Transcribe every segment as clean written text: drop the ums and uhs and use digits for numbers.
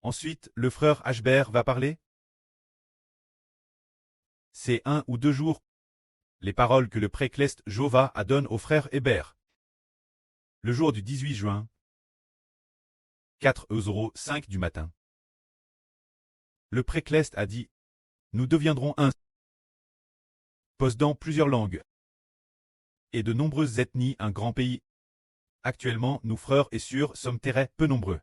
Ensuite, le frère Ashbert va parler. C'est 1 ou 2 jours. Les paroles que le précleste Jova donne au frère Hébert. Le jour du 18 juin. 4h05 du matin. Le précleste a dit: nous deviendrons un possédant plusieurs langues et de nombreuses ethnies, un grand pays. Actuellement, nous frères et sœurs sommes très peu nombreux.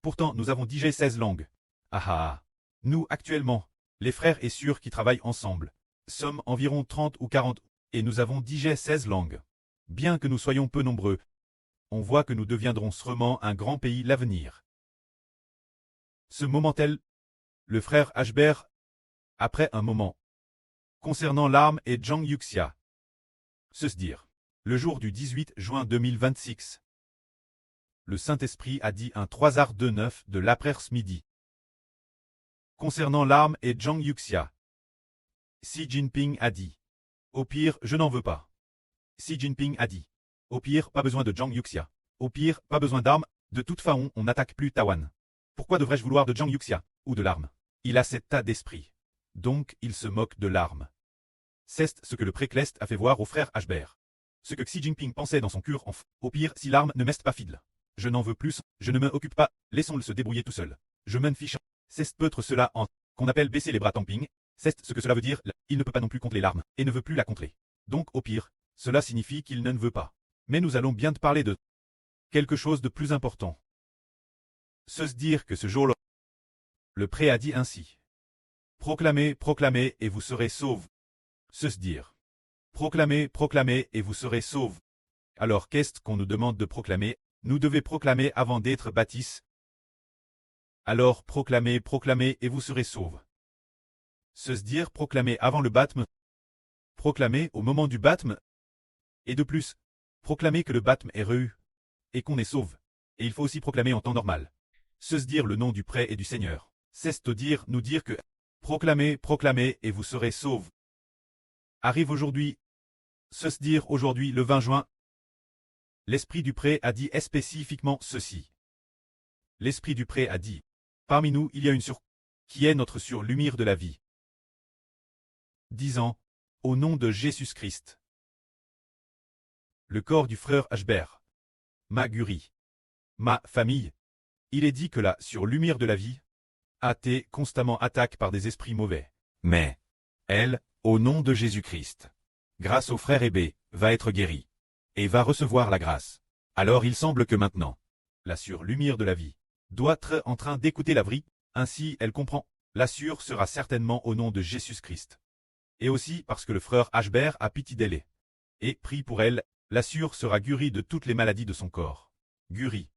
Pourtant, nous avons déjà 16 langues. Ah ah. Nous, actuellement, les frères et sœurs qui travaillent ensemble, sommes environ 30 ou 40, et nous avons déjà 16 langues. Bien que nous soyons peu nombreux, on voit que nous deviendrons sûrement un grand pays l'avenir. Ce moment tel, le frère Ashbert, après un moment, concernant l'arme et Zhang Yuxia. Se dire, le jour du 18 juin 2026. Le Saint-Esprit a dit un 3h29 de l'après-midi. Concernant l'arme et Zhang Yuxia. Xi Jinping a dit: au pire, je n'en veux pas. Xi Jinping a dit: au pire, pas besoin de Zhang Yuxia. Au pire, pas besoin d'armes, de toute façon, on n'attaque plus Taïwan. Pourquoi devrais-je vouloir de Zhang Yuxia, ou de l'arme? Il a cet tas d'esprit. Donc, il se moque de l'arme. C'est ce que le précleste a fait voir au frère Ashbert. Ce que Xi Jinping pensait dans son cœur en au pire, si l'arme ne m'est pas fidèle. Je n'en veux plus, je ne me occupe pas, laissons-le se débrouiller tout seul. Je m'en fiche. C'est peut-être cela en qu'on appelle baisser les bras tamping. C'est ce que cela veut dire, il ne peut pas non plus contrer l'arme, et ne veut plus la contrer. Donc au pire, cela signifie qu'il ne veut pas. Mais nous allons bien te parler de quelque chose de plus important. Se dire que ce jour-là, le pré a dit ainsi. Proclamez, proclamez, et vous serez sauvés. Se dire. Proclamez, proclamez, et vous serez sauvés. Alors qu'est-ce qu'on nous demande de proclamer? Nous devons proclamer avant d'être baptisés. Alors proclamez, proclamez, et vous serez sauvés. Se dire proclamer avant le baptême. Proclamer au moment du baptême. Et de plus, proclamer que le baptême est reçu, et qu'on est sauvé. Et il faut aussi proclamer en temps normal. Se dire le nom du pré et du Seigneur. C'est dire, nous dire que proclamez, proclamez, et vous serez sauvés. Arrive aujourd'hui. Se dire aujourd'hui le 20 juin. L'esprit du pré a dit spécifiquement ceci. L'esprit du pré a dit: parmi nous il y a une qui est notre lumière de la vie. Disant: au nom de Jésus-Christ. Le corps du frère Ashbert. Ma guérie. Ma famille. Il est dit que la lumière de la vie a été constamment attaquée par des esprits mauvais. Mais elle, au nom de Jésus-Christ, grâce au frère Hébé, va être guérie et va recevoir la grâce. Alors il semble que maintenant, la lumière de la vie doit être en train d'écouter la vraie, ainsi elle comprend. La sera certainement au nom de Jésus-Christ. Et aussi parce que le frère Ashbert a pitié d'elle et prie pour elle, la sera guérie de toutes les maladies de son corps. Guérie.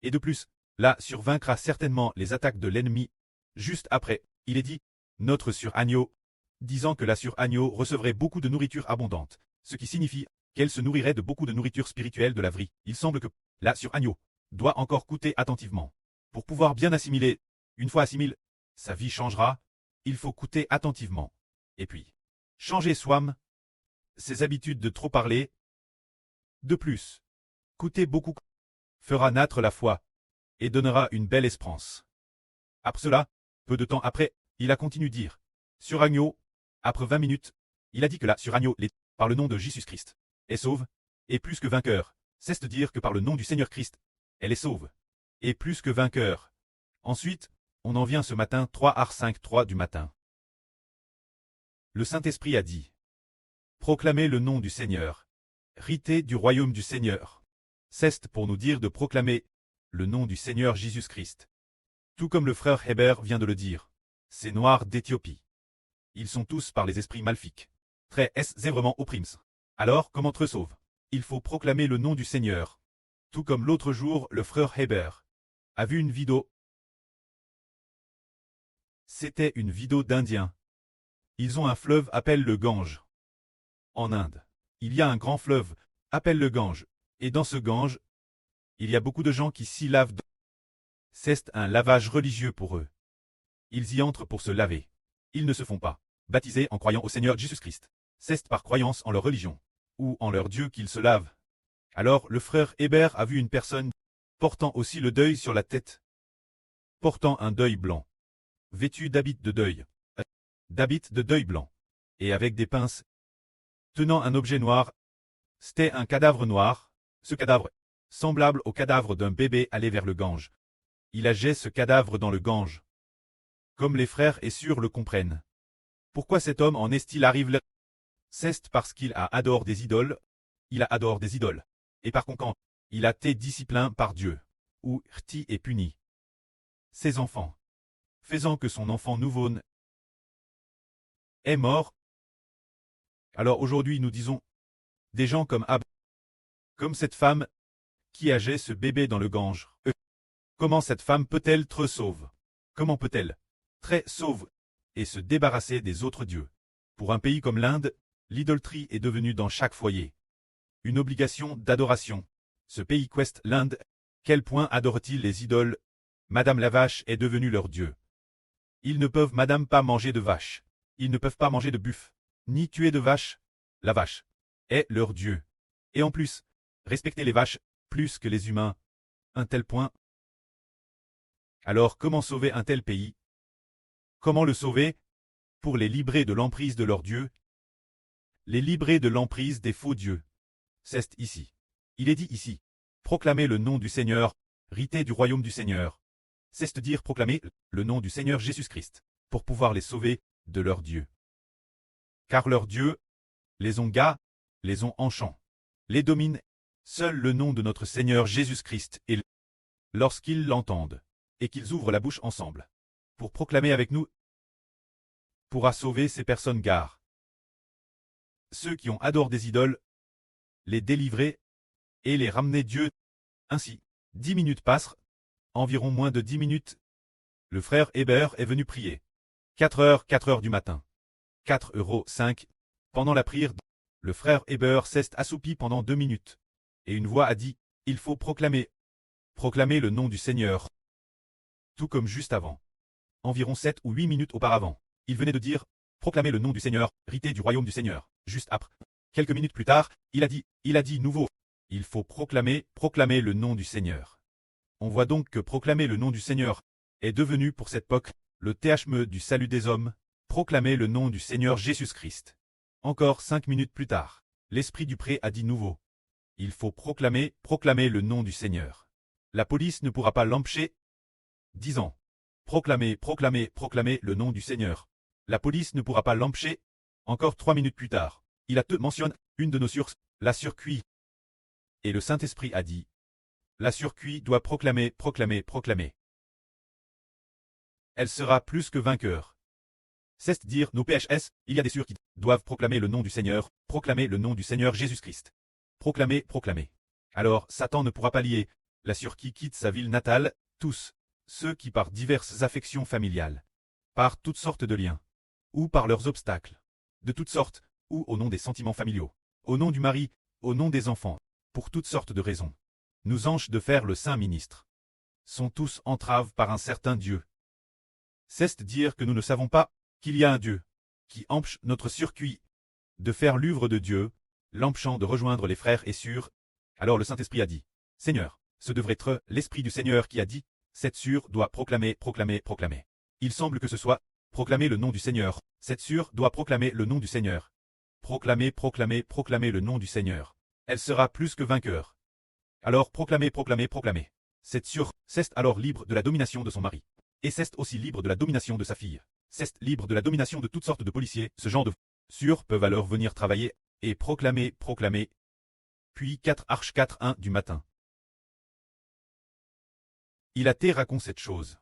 Et de plus, la vaincra certainement les attaques de l'ennemi. Juste après, il est dit, notre agneau, disant que la agneau recevrait beaucoup de nourriture abondante, ce qui signifie qu'elle se nourrirait de beaucoup de nourriture spirituelle de la vraie. Il semble que la agneau doit encore coûter attentivement. Pour pouvoir bien assimiler, une fois assimilé, sa vie changera, il faut coûter attentivement. Et puis, changer soi-même, ses habitudes de trop parler. De plus, coûter beaucoup fera naître la foi et donnera une belle espérance. Après cela, peu de temps après, il a continué de dire, agneau, après 20 minutes, il a dit que la agneau, par le nom de Jésus-Christ, est sauve, et plus que vainqueur. C'est de dire que par le nom du Seigneur Christ, elle est sauve, et plus que vainqueur. Ensuite, on en vient ce matin 3h53 du matin. Le Saint-Esprit a dit: proclamez le nom du Seigneur, rité du royaume du Seigneur. C'est pour nous dire de proclamer le nom du Seigneur Jésus-Christ. Tout comme le frère Hébert vient de le dire, ces Noirs d'Éthiopie. Ils sont tous par les esprits maléfiques. Très vraiment opprimes. Alors, comment te sauve? Il faut proclamer le nom du Seigneur. Tout comme l'autre jour, le frère Hébert a vu une vidéo. C'était une vidéo d'Indiens. Ils ont un fleuve appelé le Gange. En Inde, il y a un grand fleuve appelé le Gange. Et dans ce Gange, il y a beaucoup de gens qui s'y lavent. C'est un lavage religieux pour eux. Ils y entrent pour se laver. Ils ne se font pas baptiser en croyant au Seigneur Jésus-Christ. C'est par croyance en leur religion, ou en leur Dieu qu'ils se lavent. Alors le frère Hébert a vu une personne portant aussi le deuil sur la tête. portant un deuil blanc, vêtu d'habits de deuil, blanc, et avec des pinces, tenant un objet noir. C'était un cadavre noir. Ce cadavre, semblable au cadavre d'un bébé, allait vers le Gange. Il âgeait ce cadavre dans le Gange. Comme les frères et sœurs le comprennent. Pourquoi cet homme en est-il arrivé là? C'est parce qu'il a adore des idoles. Il a adore des idoles. Et par conséquent, il a été discipliné par Dieu. Ou rti est puni. Ses enfants. Faisant que son enfant nouveau-né est mort. Alors aujourd'hui nous disons, des gens comme comme cette femme, qui âgeait ce bébé dans le Gange. Comment cette femme peut-elle être sauve? Comment peut-elle très sauve et se débarrasser des autres dieux? Pour un pays comme l'Inde, l'idolâtrie est devenue dans chaque foyer une obligation d'adoration. Ce pays qu'est l'Inde, quel point adore-t-il les idoles? Madame la vache est devenue leur dieu. Ils ne peuvent madame pas manger de vache. Ils ne peuvent pas manger de buffle, ni tuer de vache. La vache est leur dieu. Et en plus, respecter les vaches plus que les humains. Un tel point. Alors comment sauver un tel pays? Comment le sauver? Pour les libérer de l'emprise de leur Dieu. Les libérer de l'emprise des faux dieux. C'est ici. Il est dit ici. Proclamer le nom du Seigneur, riter du royaume du Seigneur. C'est-à-dire proclamer le nom du Seigneur Jésus-Christ, pour pouvoir les sauver de leur Dieu. Car leur Dieu les ont les ont enchants, les domine. Seul le nom de notre Seigneur Jésus-Christ est lorsqu'ils l'entendent, et qu'ils ouvrent la bouche ensemble, pour proclamer avec nous, pourra sauver ces personnes gares. Ceux qui ont adoré des idoles, les délivrer, et les ramener Dieu. Ainsi, 10 minutes passent, environ moins de 10 minutes. Le frère Hébert est venu prier. 4 heures du matin. 4,5 €. Pendant la prière, le frère Hébert s'est assoupi pendant 2 minutes. Et une voix a dit, il faut proclamer le nom du Seigneur. Tout comme juste avant. Environ 7 ou 8 minutes auparavant, il venait de dire, proclamer le nom du Seigneur, riter du royaume du Seigneur. Juste après, quelques minutes plus tard, il a dit nouveau, il faut proclamer le nom du Seigneur. On voit donc que proclamer le nom du Seigneur est devenu pour cette époque le THME du salut des hommes, proclamer le nom du Seigneur Jésus-Christ. Encore 5 minutes plus tard, l'Esprit du pré a dit nouveau. Il faut proclamer le nom du Seigneur. La police ne pourra pas l'empêcher, disant, proclamer le nom du Seigneur. La police ne pourra pas l'empêcher. Encore 3 minutes plus tard, il a mentionne une de nos sources, la circuit. Et le Saint-Esprit a dit, la circuit doit proclamer. Elle sera plus que vainqueur. C'est dire nos PHS, il y a des sûrs qui doivent proclamer le nom du Seigneur, proclamer le nom du Seigneur Jésus-Christ. Proclamer. Alors Satan ne pourra pas lier, la sûre qui quitte sa ville natale, tous, ceux qui par diverses affections familiales, par toutes sortes de liens, ou par leurs obstacles, de toutes sortes, ou au nom des sentiments familiaux, au nom du mari, au nom des enfants, pour toutes sortes de raisons, nous anges de faire le saint ministre, sont tous entraves par un certain Dieu. C'est dire que nous ne savons pas qu'il y a un Dieu, qui empêche notre circuit de faire l'œuvre de Dieu, l'empêchant de rejoindre les frères et sœurs. Alors le Saint-Esprit a dit, Seigneur, ce devrait être l'Esprit du Seigneur qui a dit, cette sœur doit proclamer. Il semble que ce soit, proclamer le nom du Seigneur, cette sœur doit proclamer le nom du Seigneur. Proclamer le nom du Seigneur. Elle sera plus que vainqueur. Alors proclamer. Cette sœur, c'est alors libre de la domination de son mari. Et c'est aussi libre de la domination de sa fille. C'est libre de la domination de toutes sortes de policiers. Ce genre de sœurs peuvent alors venir travailler et proclamer. Puis 4h du matin. Il a été raconté cette chose,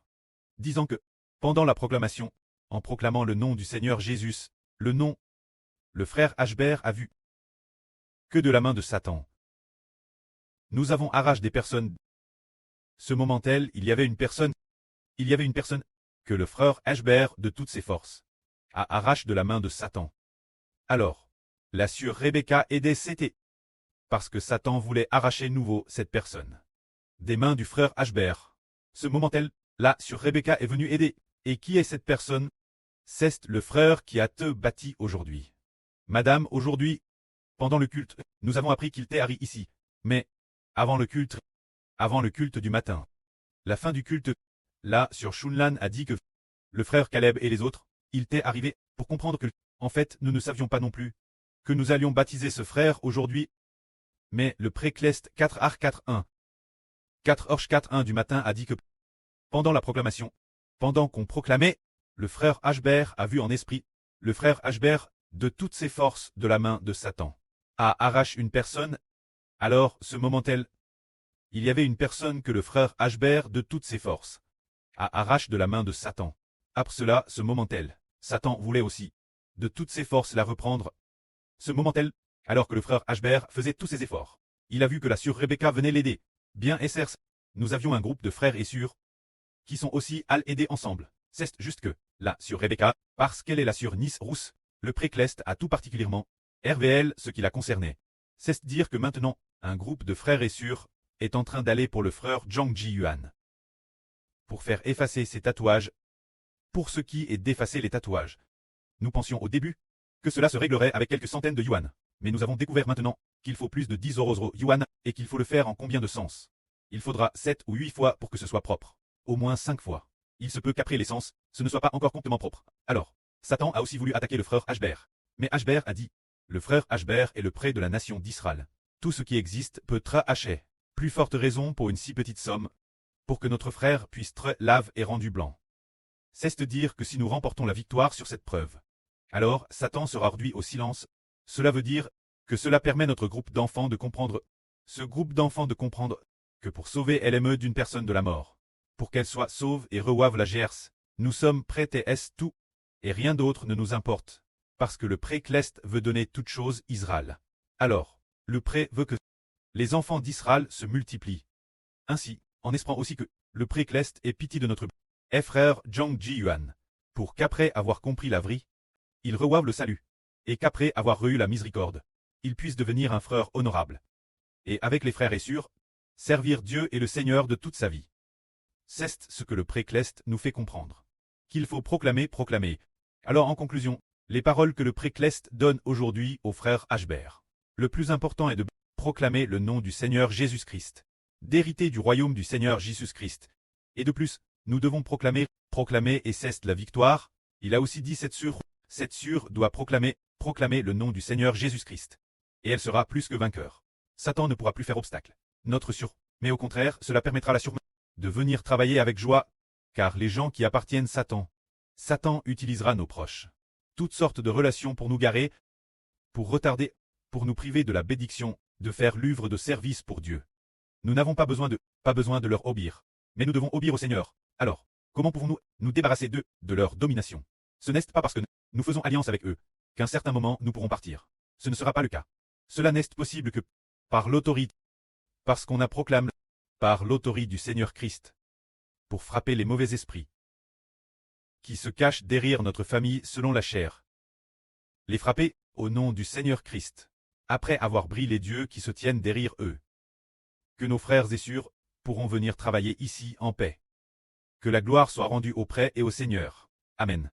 disant que, pendant la proclamation, en proclamant le nom du Seigneur Jésus, le frère Hébert a vu que de la main de Satan. Nous avons arraché des personnes. Ce moment-là, il y avait une personne que le frère Hébert de toutes ses forces a arraché de la main de Satan. Alors, la sœur Rebecca aidait c'était parce que Satan voulait arracher nouveau cette personne des mains du frère Hébert. Ce moment-là, la sœur Rebecca est venue aider. Et qui est cette personne? C'est le frère qui a te bâti aujourd'hui. Madame, aujourd'hui, pendant le culte, nous avons appris qu'il t'est arrivé ici. Mais, avant le culte du matin, la fin du culte, Là, sur Shunlan a dit que le frère Caleb et les autres, il t'est arrivé pour comprendre que, en fait, nous ne savions pas non plus que nous allions baptiser ce frère aujourd'hui. Mais le Précleste 4 4-1 4 du matin a dit que pendant la proclamation, pendant qu'on proclamait, le frère Ashbert a vu en esprit, le frère Ashbert, de toutes ses forces de la main de Satan, arrache une personne. Alors, ce moment-elle, il y avait une personne que le frère Ashbert de toutes ses forces arrache de la main de Satan. Après cela, ce moment-elle, Satan voulait aussi, de toutes ses forces la reprendre. Ce moment-elle, alors que le frère Ashbert faisait tous ses efforts, il a vu que la sœur Rebecca venait l'aider. Bien Essers, nous avions un groupe de frères et sœurs qui sont aussi à l'aider ensemble. C'est juste que, là, sur Rebecca, parce qu'elle est la sœur Nice Rousse, le Précleste a tout particulièrement, RVL, ce qui la concernait. C'est dire que maintenant, un groupe de frères et sœurs est en train d'aller pour le frère Zhang Jiyuan. Pour faire effacer ses tatouages. Pour ce qui est d'effacer les tatouages. Nous pensions au début que cela se réglerait avec quelques centaines de yuan. Mais nous avons découvert maintenant qu'il faut plus de 10 euros yuan et qu'il faut le faire en combien de sens. Il faudra 7 ou 8 fois pour que ce soit propre. Au moins 5 fois. Il se peut qu'après l'essence, ce ne soit pas encore complètement propre. Alors, Satan a aussi voulu attaquer le frère Ashbert. Mais Ashbert a dit, le frère Ashbert est le prêt de la nation d'Israël. Tout ce qui existe peut tracher. Plus forte raison pour une si petite somme, pour que notre frère puisse lave et rendu blanc. C'est de dire que si nous remportons la victoire sur cette preuve, alors Satan sera réduit au silence. Cela veut dire que cela permet notre groupe d'enfants de comprendre, que pour sauver LME d'une personne de la mort, pour qu'elle soit sauve et revoive la GRS, nous sommes prêts et est tout, et rien d'autre ne nous importe, parce que le Précleste veut donner toute chose Israël. Alors, le pré veut que les enfants d'Israël se multiplient. Ainsi, en espérant aussi que le Précleste ait pitié de notre frère Zhang Jiyuan, pour qu'après avoir compris la vraie, il revoive le salut, et qu'après avoir eu la miséricorde, il puisse devenir un frère honorable. Et avec les frères et sœurs, servir Dieu et le Seigneur de toute sa vie. C'est ce que le Précleste nous fait comprendre. Qu'il faut proclamer. Alors en conclusion, les paroles que le Précleste donne aujourd'hui au frère Ashbert. Le plus important est de proclamer le nom du Seigneur Jésus-Christ, d'hériter du royaume du Seigneur Jésus-Christ. Et de plus, nous devons proclamer, et c'est la victoire. Il a aussi dit cette sœur doit proclamer le nom du Seigneur Jésus-Christ. Et elle sera plus que vainqueur. Satan ne pourra plus faire obstacle. Notre sœur. Mais au contraire, cela permettra à la sœur de venir travailler avec joie, car les gens qui appartiennent Satan utilisera nos proches. Toutes sortes de relations pour nous garer, pour retarder, pour nous priver de la bénédiction, de faire l'œuvre de service pour Dieu. Nous n'avons pas besoin de leur obéir, mais nous devons obéir au Seigneur. Alors, comment pouvons-nous nous débarrasser d'eux, de leur domination? Ce n'est pas parce que nous faisons alliance avec eux, qu'à un certain moment nous pourrons partir. Ce ne sera pas le cas. Cela n'est possible que par l'autorité, parce qu'on a proclamé par l'autorité du Seigneur Christ, pour frapper les mauvais esprits qui se cachent derrière notre famille selon la chair. Les frapper, au nom du Seigneur Christ, après avoir brillé les dieux qui se tiennent derrière eux. Que nos frères et sœurs pourront venir travailler ici en paix. Que la gloire soit rendue auprès et au Seigneur. Amen.